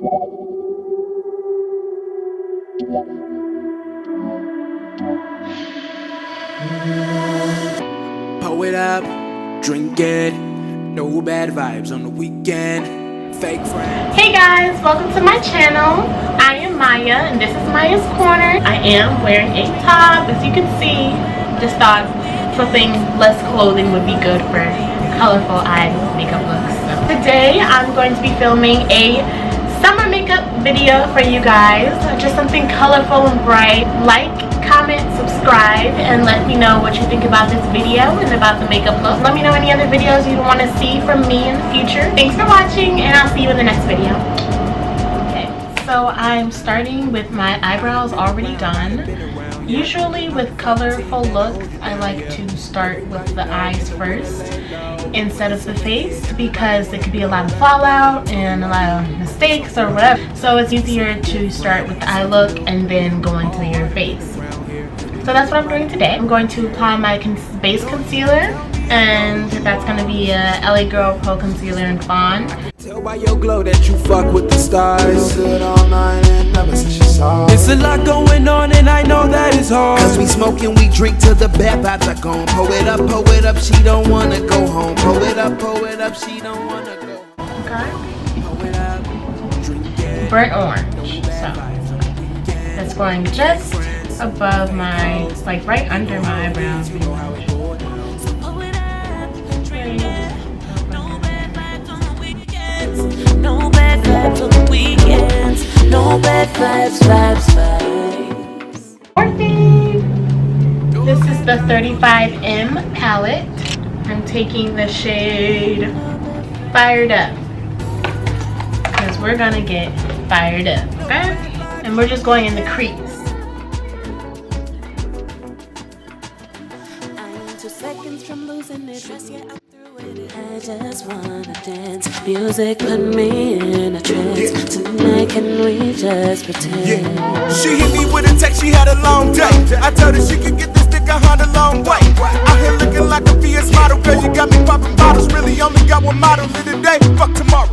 Pull it up, drink it. No bad vibes on the weekend. Fake friends. Hey guys, welcome to my channel. I am Maya and this is Maya's Corner. I am wearing a top, as you can see. Just thought something less clothing would be good for colorful eye makeup looks. So today I'm going to be filming a summer makeup video for you guys. Just something colorful and bright. Like, comment, subscribe, and let me know what you think about this video and about the makeup look. Let me know any other videos you want to see from me in the future. Thanks for watching, and I'll see you in the next video. Okay, so I'm starting with my eyebrows already done. Usually with colorful looks, I like to start with the eyes first instead of the face because there could be a lot of fallout and a lot of mistakes or whatever. So it's easier to start with the eye look and then go into your face. So that's what I'm doing today. I'm going to apply my base concealer, and that's going to be a LA Girl Pro Concealer in Fawn. Tell by your glow that you fuck with the stars. Good all night and never since you saw. It's a lot going on and I know that it's hard. Cause we smoke and we drink till the bad vibes are gone. Pull it up, she don't wanna go home. Pull it up, she don't wanna go home. Okay. Pull it up, drink it. Burnt orange. So that's going just above my, like right under my eyebrows. No bad vibes on the weekends. No bad vibes, vibes. This is the 35M palette. I'm taking the shade Fired Up because we're gonna get fired up, okay? And we're just going in the crease. I'm 2 seconds from losing it. I just wanna dance. Music put me in a trance. Tonight can we just pretend? She hit me with a text, she had a long day. I told her she could get this dick a long way. Out here looking like a VS model, cause you got me popping bottles. Really only got one model in the day, fuck tomorrow.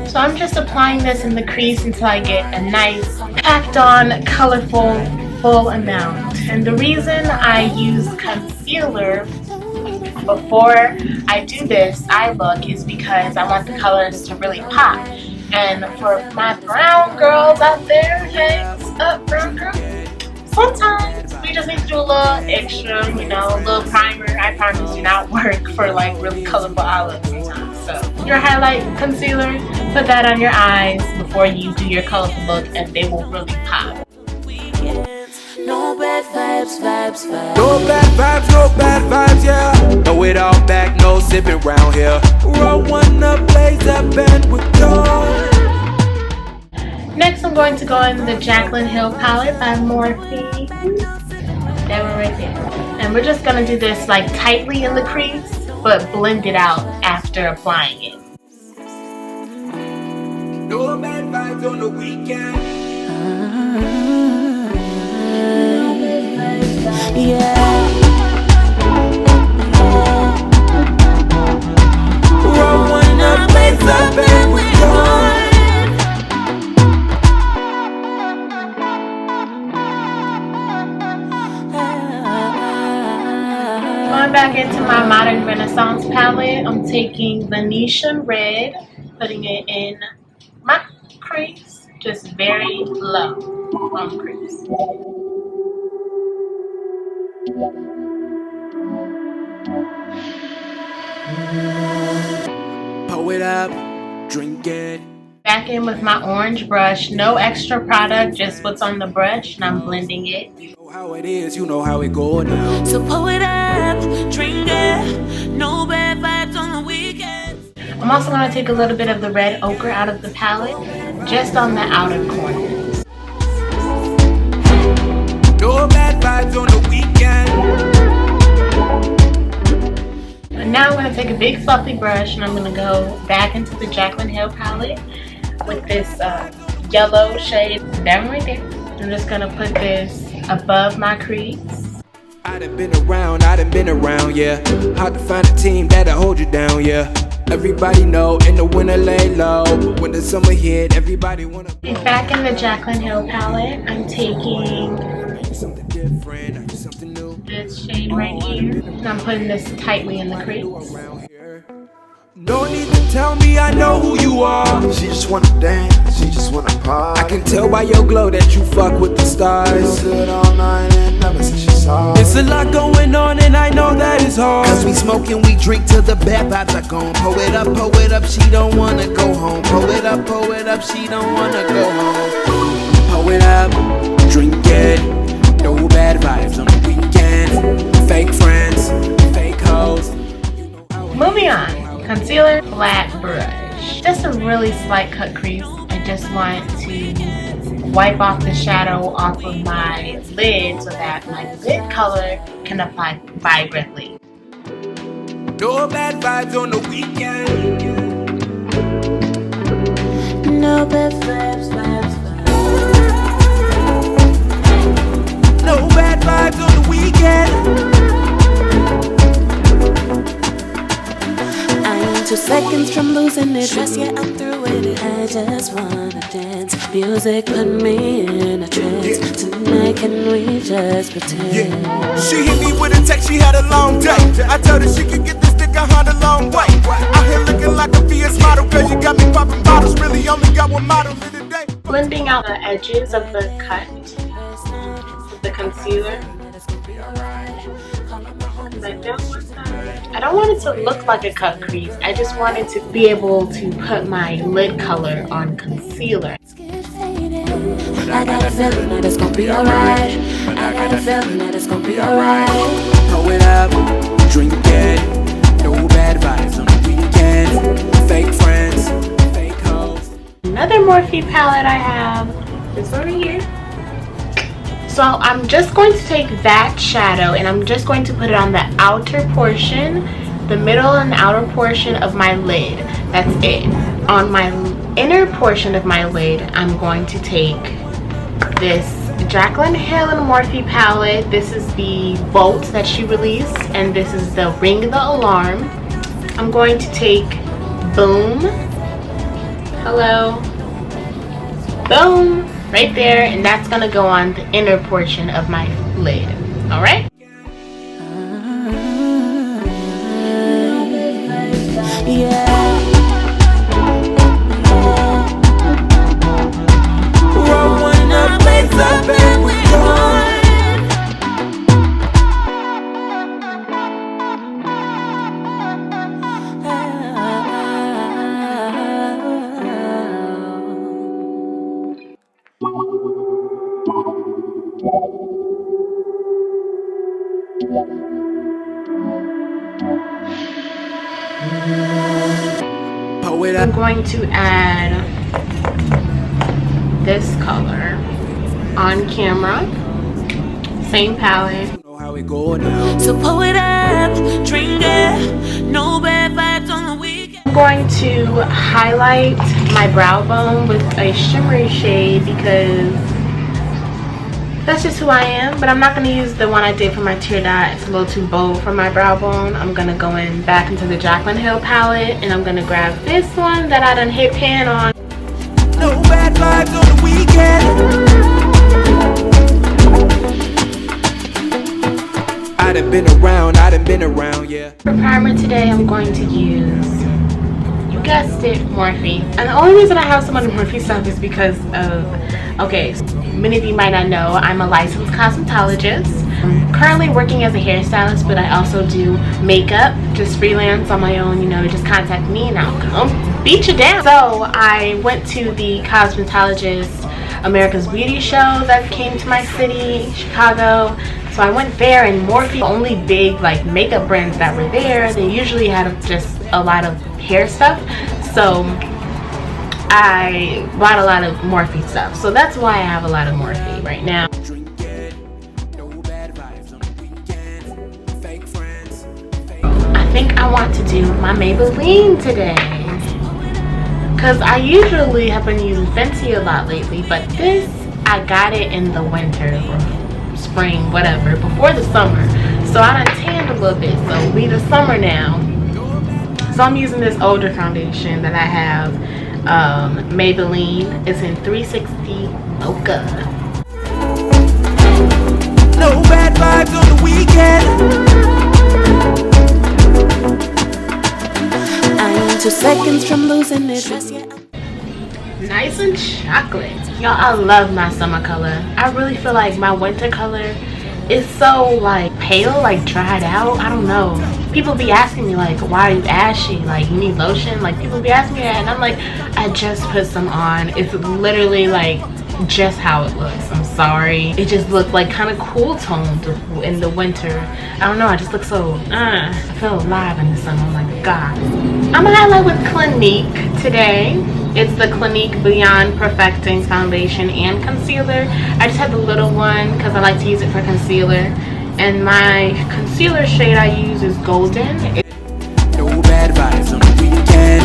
So I'm just applying this in the crease until I get a nice, packed on, colorful, full amount. And the reason I use concealer before I do this eye look is because I want the colors to really pop. And for my brown girls out there, hey, what's up, brown girl? Sometimes we just need to do a little extra, you know, a little primer. Eye primers do not work for like really colorful eye looks sometimes. So your highlight concealer, put that on your eyes before you do your colorful look, and they will really pop. No bad vibes, vibes. No bad vibes, yeah. Throw it all back, no sipping round here. Roll one up, blaze up, and we're gone. Next, I'm going to go in the Jaclyn Hill palette by Morphe. That one right there. And we're just going to do this like tightly in the crease, but blend it out after applying it. No bad vibes on the weekend. Yeah. Roll one up, blaze up, and we're gone. Going back into my Modern Renaissance palette, I'm taking Venetian Red, putting it in my crease, just very low on the crease. Pull it up, drink it. Back in with my orange brush, no extra product, just what's on the brush, and I'm blending it. You know how it is, you know how it go now. So pull it up, drink it. No bad vibes on the weekends. I'm also going to take a little bit of the red ochre out of the palette, just on the outer corners. No bad vibes on the weekend. And now I'm going to take a big fluffy brush and I'm going to go back into the Jaclyn Hill palette with this yellow shade down right there. I'm just going to put this above my crease. I done been around, yeah. Hard to find a team that'll hold you down, yeah. Everybody know in the winter lay low, but when the summer hit, everybody wanna. Back in the Jaclyn Hill palette, I'm taking Something different, something new. this shade right here, and I'm putting this tightly in the crease. No need to tell me, I know who you are. She just wanna dance, she just wanna party. I can tell by your glow that you fuck with the stars. Feel good all night and never since she saw. It's a lot going on and I know that it's hard. Cause we smoke and we drink till the bad vibes are gone. Pull it up, she don't wanna go home. Pull it up, she don't wanna go home. Pull it up, drink it. No bad vibes on the weekend. Fake friends, fake hoes. Moving on. Concealer, flat brush. Just a really slight cut crease. I just want to wipe off the shadow off of my lid so that my lid color can apply vibrantly. No bad vibes on the weekend. No bad vibes, No bad vibes on the weekend. 2 seconds from losing it. Stress, yeah, I'm through with it. I just wanna dance. Music put me in a trance. Tonight, can we just pretend? She hit me with a text, she had a long day. I told her she could get this dick behind a long way. Out here looking like a VS model, girl, you got me popping bottles. Really only got one model in the day. Blending out the edges of the cut with the concealer. I don't want it to look like a cut crease. I just wanted to be able to put my lid color on concealer. I got a feeling that it's gonna be alright. I got a feeling that it's gonna be alright. Pull it up, drink it. No bad vibes on the weekend. Fake friends, fake hoes. Another Morphe palette I have, this one right here. So I'm just going to take that shadow and I'm just going to put it on the outer portion, the middle and outer portion of my lid. That's it. On my inner portion of my lid, I'm going to take this Jaclyn Hill and Morphe palette. This is the Volt that she released, and this is the Ring the Alarm. I'm going to take Boom. Hello. Boom. Right there, and that's gonna go on the inner portion of my lid. Alright? I'm going to add this color on camera. Same palette. So pull it up, drink it. No bad vibes on the weekend. I'm going to highlight my brow bone with a shimmery shade because that's just who I am, but I'm not going to use the one I did for my tear dot. It's a little too bold for my brow bone. I'm going to go back into the Jaclyn Hill palette, and I'm going to grab this one that I done hit pan on. No bad vibes on the weekend. I done been around, yeah. For primer today, I'm going to use, you guessed it, Morphe. And the only reason I have some of the Morphe stuff is because of, okay, many of you might not know, I'm a licensed cosmetologist. Currently working as a hairstylist, but I also do makeup, just freelance on my own, you know, just contact me and I'll come beat you down. So I went to the Cosmetologist America's Beauty Show that came to my city, Chicago. So I went there, and Morphe, the only big like makeup brands that were there, they usually had just a lot of hair stuff. So I bought a lot of Morphe stuff. So that's why I have a lot of Morphe right now. I think I want to do my Maybelline today, because I usually have been using Fenty a lot lately, but this, I got it in the winter or spring, whatever, before the summer. So I done tanned a little bit, so we the summer now. So I'm using this older foundation that I have, Maybelline. It's in 360 Mocha. No bad vibes on the weekend. I am 2 seconds from losing it. Nice and chocolate. Y'all, I love my summer color. I really feel like my winter color is so like pale, like dried out. I don't know. People be asking me like, why are you ashy? Like, you need lotion? Like, people be asking me that, and I'm like, I just put some on. It's literally like just how it looks. I'm sorry. It just looked like kind of cool toned in the winter. I don't know. I just look so, I feel alive in the summer. Oh my God. I'm gonna highlight with Clinique today. It's the Clinique Beyond Perfecting Foundation and Concealer. I just had the little one because I like to use it for concealer. And my concealer shade I use is Golden. No bad vibes on the weekend.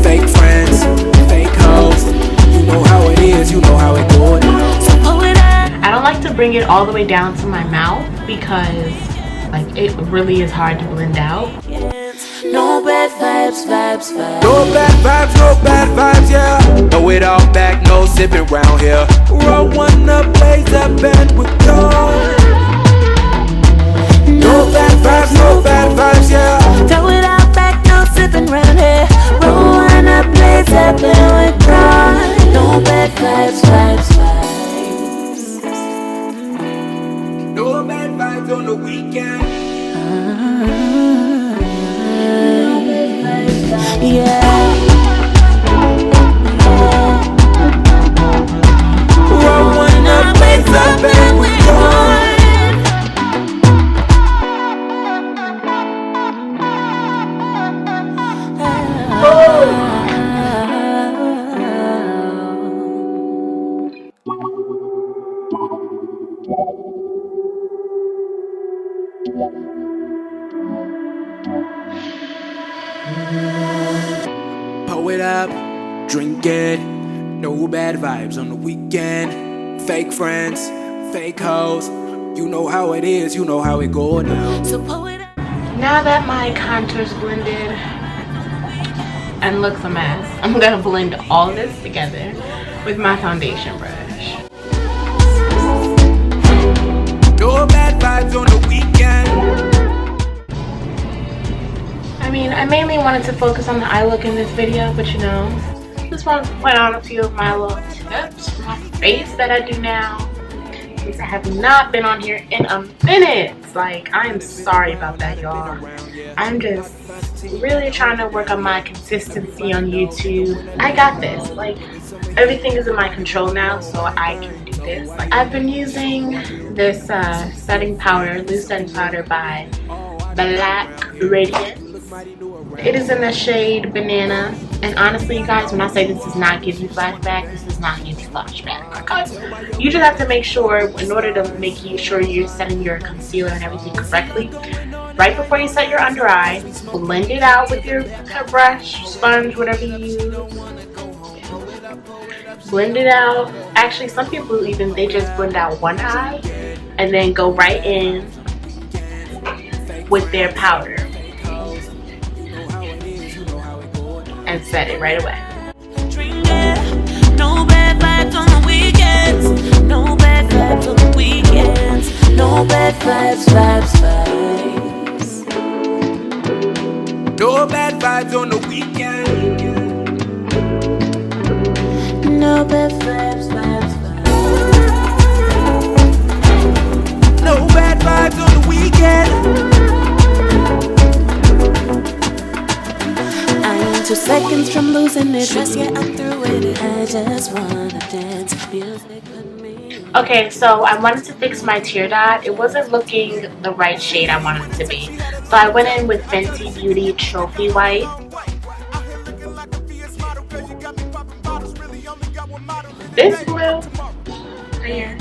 Fake friends, fake hoes. You know how it is, you know how it goes. I don't like to bring it all the way down to my mouth because like it really is hard to blend out. No bad vibes, vibes, vibes. No bad vibes, yeah. Throw it all back, no sipping round here. Roll one up, blaze up, and we're gone. No bad vibes, yeah. Throw it out back, no sipping round here. Roll one up, blaze up, and we're gone. No bad vibes, vibes, vibes. No bad vibes on the weekend. Yeah. Roll one up, blaze up, and we're gone. Pull it up, drink it. No bad vibes on the weekend. Fake friends, fake hoes. You know how it is, you know how it goes now. So pull it up. Now that my contour's blended and looks a mess, I'm gonna blend all this together with my foundation brush. No bad vibes on the weekend. I mean, I mainly wanted to focus on the eye look in this video, but you know, just wanted to point out a few of my little tips for my face that I do now. Since I have not been on here in a minute. Like, I am sorry about that, y'all. I'm just really trying to work on my consistency on YouTube. I got this. Like, everything is in my control now, so I can do this. Like, I've been using this setting powder, loose setting powder by Black Radiance. It is in the shade Banana, and honestly, you guys, when I say this does not give you flashback, this does not give you flashback. Okay? You just have to make sure, in order to make sure you're setting your concealer and everything correctly, right before you set your under eye, blend it out with your brush, sponge, whatever you use. Blend it out. Actually, some people they just blend out one eye and then go right in with their powder and set it right away. No bad vibes on the weekends. No bad vibes on the weekends. No bad vibes, vibes, vibes. No bad vibes on the weekend. No bad vibes, vibes, vibes. No bad vibes on the weekend. 2 seconds from losing it. Trust, yeah, I'm through with it. I just wanna dance. Music with me. Okay, so I wanted to fix my tear dot. It wasn't looking the right shade I wanted it to be. So I went in with Fenty Beauty Trophy White. This blue right here.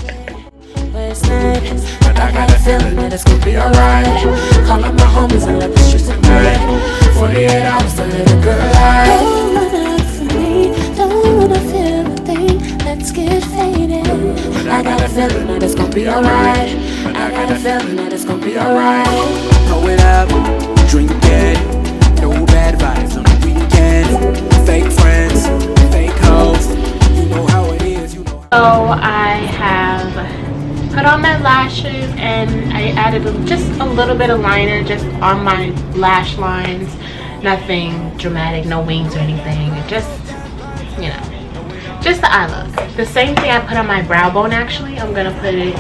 Last night, but I got a feeling that it's gonna be alright. Call up my homies and let the streets ignite. 48 hours to live a good life. Don't run out for me, don't wanna feel a thing. Let's get faded. But I got a feeling that it's gonna be alright. But I got a feeling that it's gonna be alright. Throw it up, drink it. No bad vibes I have put on my lashes and I added just a little bit of liner just on my lash lines. Nothing dramatic, no wings or anything. Just, you know, just the eye look. The same thing I put on my brow bone actually. I'm gonna put it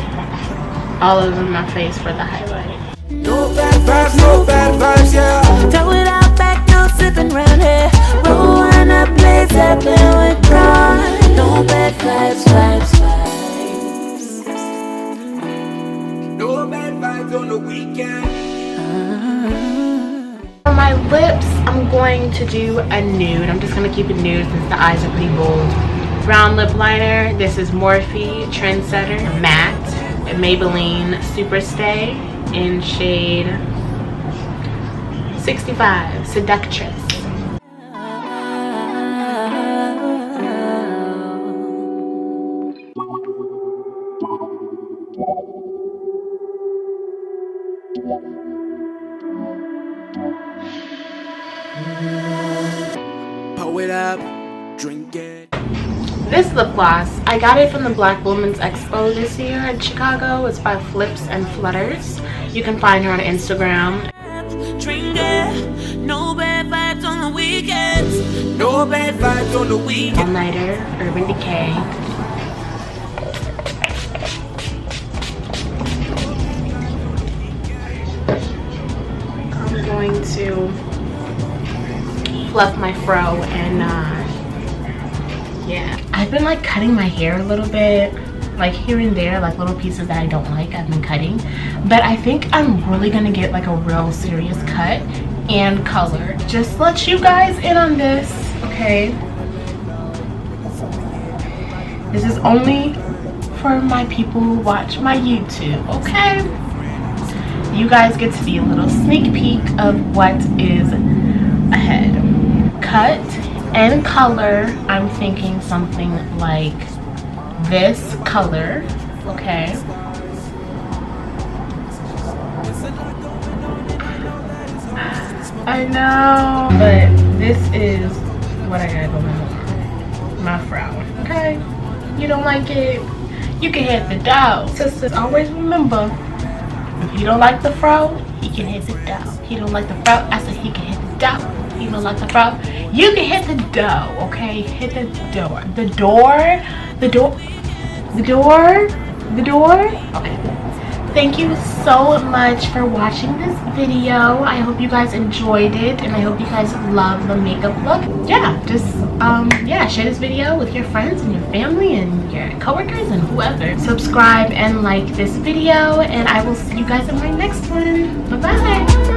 all over my face for the highlight. No bad vibes, yeah. Throw it out back, no sipping round here. Roll on up, blaze up, and withdraw. No bad vibes, vibes, vibes. No bad vibes on the weekend. For my lips, I'm going to do a nude. I'm just going to keep it nude since the eyes are pretty bold. Brown lip liner. This is Morphe Trendsetter Matte Maybelline Superstay in shade 65, Seductress. Pour it up, drink it. This lip gloss, I got it from the Black Women's Expo this year in Chicago. It's by Flips and Flutters. You can find her on Instagram. Drink it. No bad vibes on the weekends. No bad vibes on the weekend. All Nighter, Urban Decay. I'm going to fluff my fro and yeah, I've been like cutting my hair a little bit, like here and there, like little pieces that I don't like I've been cutting, but I think I'm really gonna get like a real serious cut and color. Just let you guys in on this, okay? This is only for my people who watch my YouTube, okay? You guys get to see a little sneak peek of what is ahead. Cut and color, I'm thinking something like this color, okay? I know, but this is what I got going on. My frown, okay? You don't like it, you can hit the dough. Sisters, always remember, if you don't like the fro, he can hit the dough. He don't like the fro, I said he can hit the dough. You don't like the fro, you can hit the dough, okay? Hit the door. The door? Okay. Thank you so much for watching this video. I hope you guys enjoyed it and I hope you guys love the makeup look. Yeah, just yeah, share this video with your friends and your family and your coworkers and whoever. Subscribe and like this video and I will see you guys in my next one. Bye-bye.